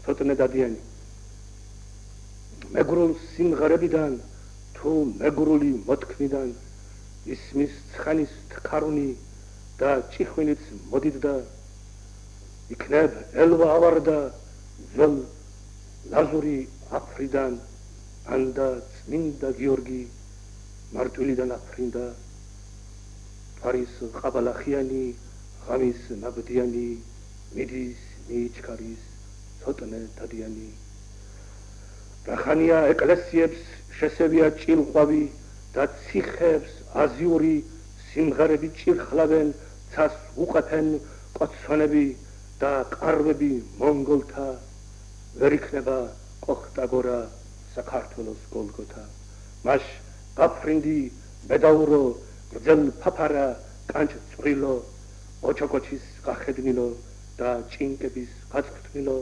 ცოტნე დადიანი მეგრულ სიმღერებიდან თუ მეგრული მოთქმიდან ისმის ცხენის თქარუნი და ჭიხვინიც მოდიდდა იქნებ ელვა ავარდა ძველ ლაზური აფრიდან ანდა წმინდა გიორგი მარტვილიდან აფრინდა არის ყაბალახიანი ღამის ნაბდიანი მიდის მიჩქარის ცოტნე დადიანი რახანია ეკლესიებს შესევია ჭილყვავი და ციხეებს აზიური სიმღერები ჭირხლავენ ცას უყეფენ კოცონები და ყარვები მონგოლთა ვერ იქნება კოხტაგორა საქართველოს გოლგოთა მაშ გაფრინდი მედაურო გრძელ ფაფარა კანჭ წვრილო ოჩოკოჩის გახედნილო და ჭინკების გაწვრთნილო